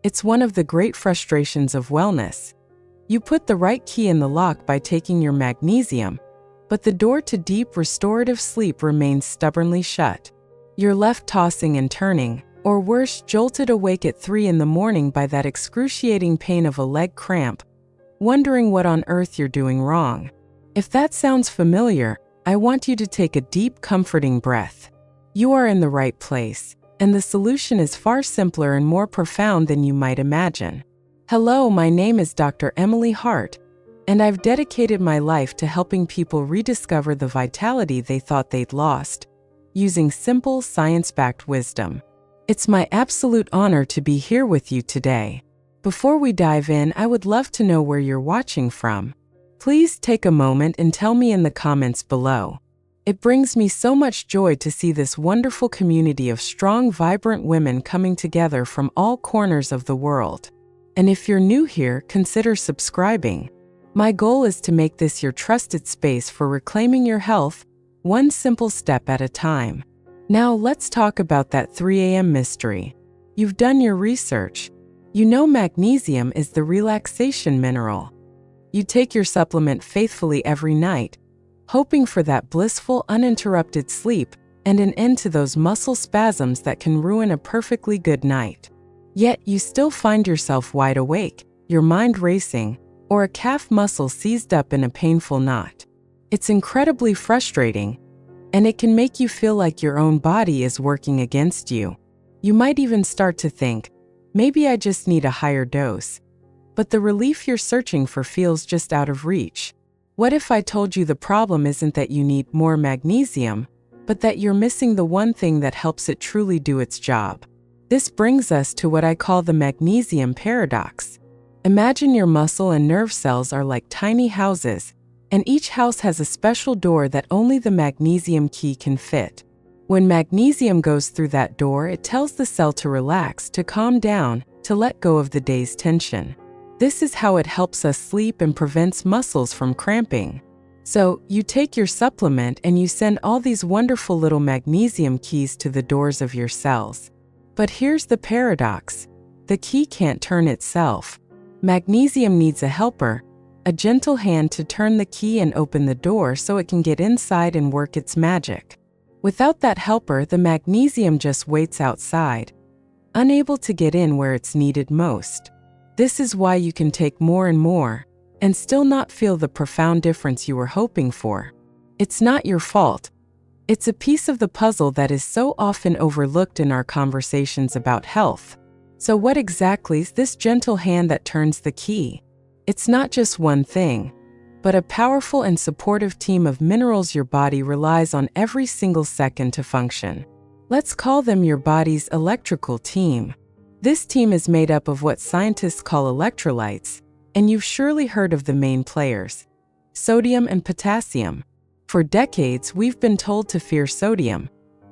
It's one of the great frustrations of wellness. You put the right key in the lock by taking your magnesium, but the door to deep restorative sleep remains stubbornly shut. You're left tossing and turning, or worse, jolted awake at 3 in the morning by that excruciating pain of a leg cramp, wondering what on earth you're doing wrong. If that sounds familiar, I want you to take a deep, comforting breath. You are in the right place, and the solution is far simpler and more profound than you might imagine. Hello, my name is Dr. Emily Hart, and I've dedicated my life to helping people rediscover the vitality they thought they'd lost, using simple, science-backed wisdom. It's my absolute honor to be here with you today. Before we dive in, I would love to know where you're watching from. Please take a moment and tell me in the comments below. It brings me so much joy to see this wonderful community of strong, vibrant women coming together from all corners of the world. And if you're new here, consider subscribing. My goal is to make this your trusted space for reclaiming your health, one simple step at a time. Now let's talk about that 3 a.m. mystery. You've done your research. You know magnesium is the relaxation mineral. You take your supplement faithfully every night, hoping for that blissful, uninterrupted sleep and an end to those muscle spasms that can ruin a perfectly good night. Yet you still find yourself wide awake, your mind racing, or a calf muscle seized up in a painful knot. It's incredibly frustrating, and it can make you feel like your own body is working against you. You might even start to think, maybe I just need a higher dose. But the relief you're searching for feels just out of reach. What if I told you the problem isn't that you need more magnesium, but that you're missing the one thing that helps it truly do its job? This brings us to what I call the Magnesium Paradox. Imagine your muscle and nerve cells are like tiny houses, and each house has a special door that only the magnesium key can fit. When magnesium goes through that door, it tells the cell to relax, to calm down, to let go of the day's tension. This is how it helps us sleep and prevents muscles from cramping. So, you take your supplement and you send all these wonderful little magnesium keys to the doors of your cells. But here's the paradox. The key can't turn itself. Magnesium needs a helper, a gentle hand to turn the key and open the door so it can get inside and work its magic. Without that helper, the magnesium just waits outside, unable to get in where it's needed most. This is why you can take more and more, and still not feel the profound difference you were hoping for. It's not your fault. It's a piece of the puzzle that is so often overlooked in our conversations about health. So what exactly is this gentle hand that turns the key? It's not just one thing, but a powerful and supportive team of minerals your body relies on every single second to function. Let's call them your body's electrical team. This team is made up of what scientists call electrolytes, and you've surely heard of the main players: sodium and potassium. For decades, we've been told to fear sodium,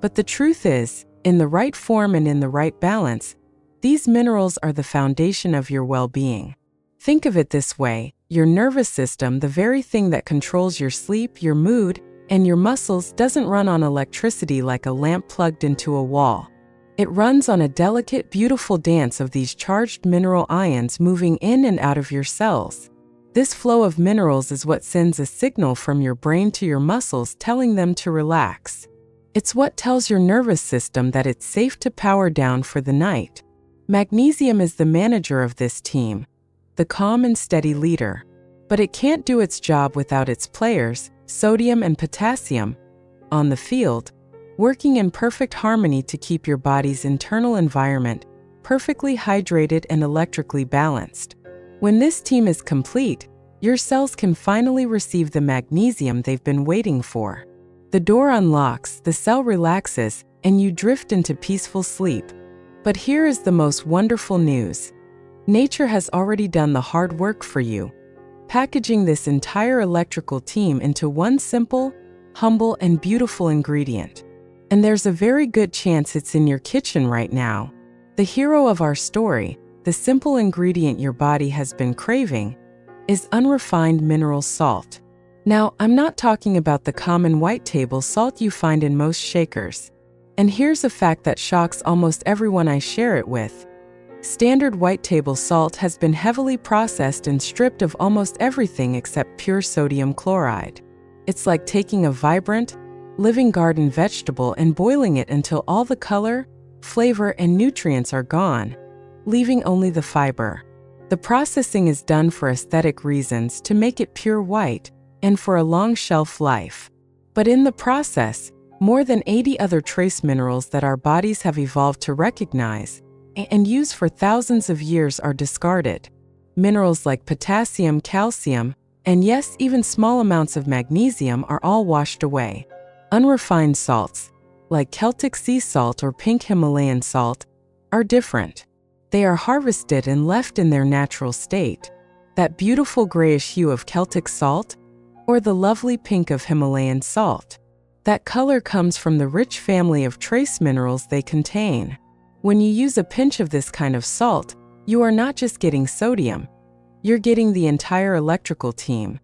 but the truth is, in the right form and in the right balance, these minerals are the foundation of your well-being. Think of it this way: your nervous system, the very thing that controls your sleep, your mood, and your muscles, doesn't run on electricity like a lamp plugged into a wall. It runs on a delicate, beautiful dance of these charged mineral ions moving in and out of your cells. This flow of minerals is what sends a signal from your brain to your muscles telling them to relax. It's what tells your nervous system that it's safe to power down for the night. Magnesium is the manager of this team, the calm and steady leader. But it can't do its job without its players, sodium and potassium, on the field, working in perfect harmony to keep your body's internal environment perfectly hydrated and electrically balanced. When this team is complete, your cells can finally receive the magnesium they've been waiting for. The door unlocks, the cell relaxes, and you drift into peaceful sleep. But here is the most wonderful news. Nature has already done the hard work for you, packaging this entire electrical team into one simple, humble, and beautiful ingredient. And there's a very good chance it's in your kitchen right now. The hero of our story, the simple ingredient your body has been craving, is unrefined mineral salt. Now, I'm not talking about the common white table salt you find in most shakers. And here's a fact that shocks almost everyone I share it with. Standard white table salt has been heavily processed and stripped of almost everything except pure sodium chloride. It's like taking a vibrant, living garden vegetable and boiling it until all the color, flavor, and nutrients are gone, leaving only the fiber. The processing is done for aesthetic reasons to make it pure white and for a long shelf life. But in the process, more than 80 other trace minerals that our bodies have evolved to recognize and use for thousands of years are discarded. Minerals like potassium, calcium, and yes, even small amounts of magnesium are all washed away. Unrefined salts, like Celtic sea salt or pink Himalayan salt, are different. They are harvested and left in their natural state, that beautiful grayish hue of Celtic salt, or the lovely pink of Himalayan salt. That color comes from the rich family of trace minerals they contain. When you use a pinch of this kind of salt, you are not just getting sodium, you're getting the entire electrical team.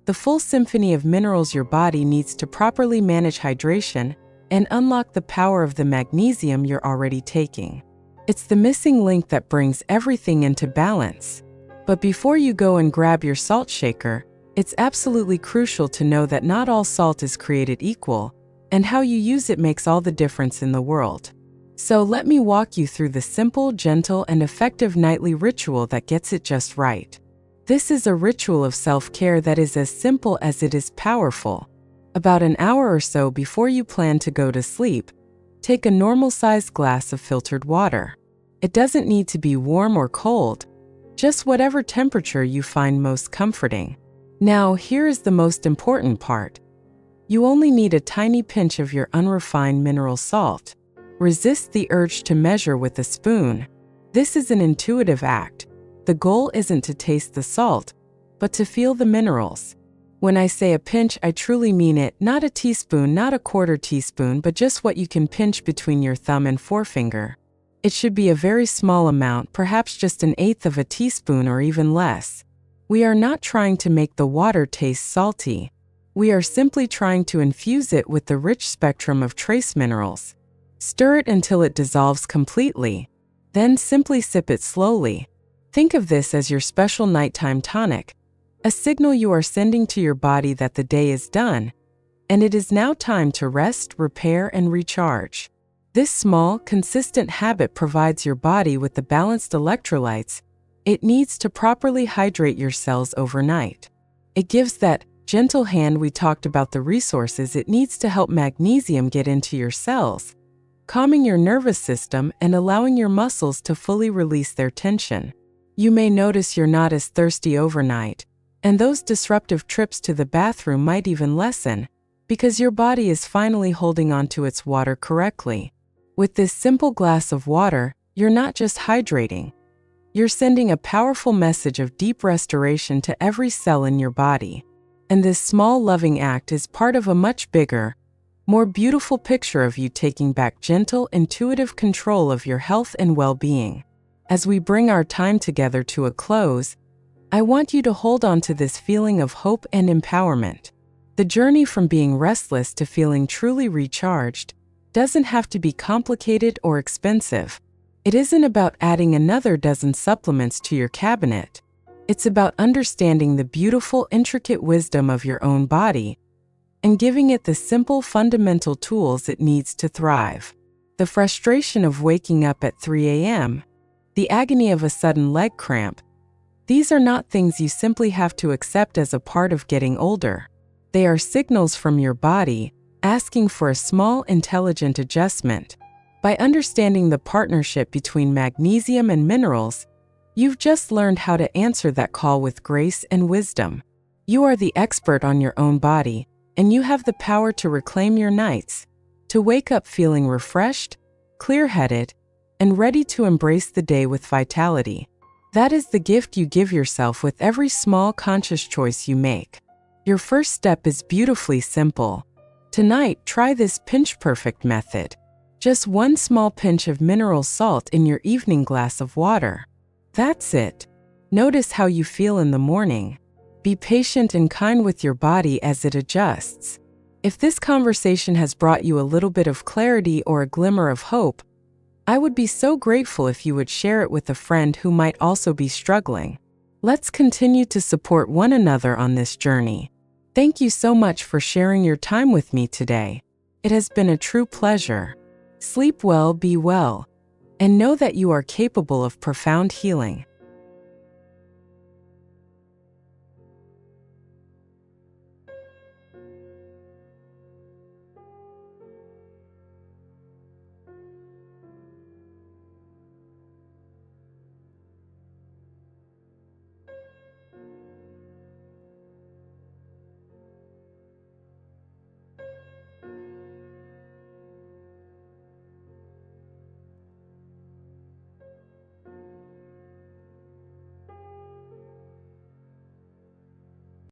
The full symphony of minerals your body needs to properly manage hydration and unlock the power of the magnesium you're already taking. It's the missing link that brings everything into balance. But before you go and grab your salt shaker, it's absolutely crucial to know that not all salt is created equal, and how you use it makes all the difference in the world. So let me walk you through the simple, gentle, and effective nightly ritual that gets it just right. This is a ritual of self-care that is as simple as it is powerful. About an hour or so before you plan to go to sleep, take a normal-sized glass of filtered water. It doesn't need to be warm or cold, just whatever temperature you find most comforting. Now, here is the most important part. You only need a tiny pinch of your unrefined mineral salt. Resist the urge to measure with a spoon. This is an intuitive act. The goal isn't to taste the salt, but to feel the minerals. When I say a pinch, I truly mean it, not a teaspoon, not a quarter teaspoon, but just what you can pinch between your thumb and forefinger. It should be a very small amount, perhaps just an eighth of a teaspoon or even less. We are not trying to make the water taste salty. We are simply trying to infuse it with the rich spectrum of trace minerals. Stir it until it dissolves completely. Then simply sip it slowly. Think of this as your special nighttime tonic, a signal you are sending to your body that the day is done, and it is now time to rest, repair, and recharge. This small, consistent habit provides your body with the balanced electrolytes it needs to properly hydrate your cells overnight. It gives that gentle hand we talked about, the resources it needs to help magnesium get into your cells, calming your nervous system and allowing your muscles to fully release their tension. You may notice you're not as thirsty overnight, and those disruptive trips to the bathroom might even lessen, because your body is finally holding onto its water correctly. With this simple glass of water, you're not just hydrating. You're sending a powerful message of deep restoration to every cell in your body. And this small loving act is part of a much bigger, more beautiful picture of you taking back gentle, intuitive control of your health and well-being. As we bring our time together to a close, I want you to hold on to this feeling of hope and empowerment. The journey from being restless to feeling truly recharged doesn't have to be complicated or expensive. It isn't about adding another dozen supplements to your cabinet. It's about understanding the beautiful, intricate wisdom of your own body and giving it the simple, fundamental tools it needs to thrive. The frustration of waking up at 3 a.m., the agony of a sudden leg cramp, these are not things you simply have to accept as a part of getting older. They are signals from your body asking for a small, intelligent adjustment. By understanding the partnership between magnesium and minerals, you've just learned how to answer that call with grace and wisdom. You are the expert on your own body, and you have the power to reclaim your nights, to wake up feeling refreshed, clear-headed, and ready to embrace the day with vitality. That is the gift you give yourself with every small conscious choice you make. Your first step is beautifully simple. Tonight, try this pinch-perfect method. Just one small pinch of mineral salt in your evening glass of water. That's it. Notice how you feel in the morning. Be patient and kind with your body as it adjusts. If this conversation has brought you a little bit of clarity or a glimmer of hope, I would be so grateful if you would share it with a friend who might also be struggling. Let's continue to support one another on this journey. Thank you so much for sharing your time with me today. It has been a true pleasure. Sleep well, be well, and know that you are capable of profound healing.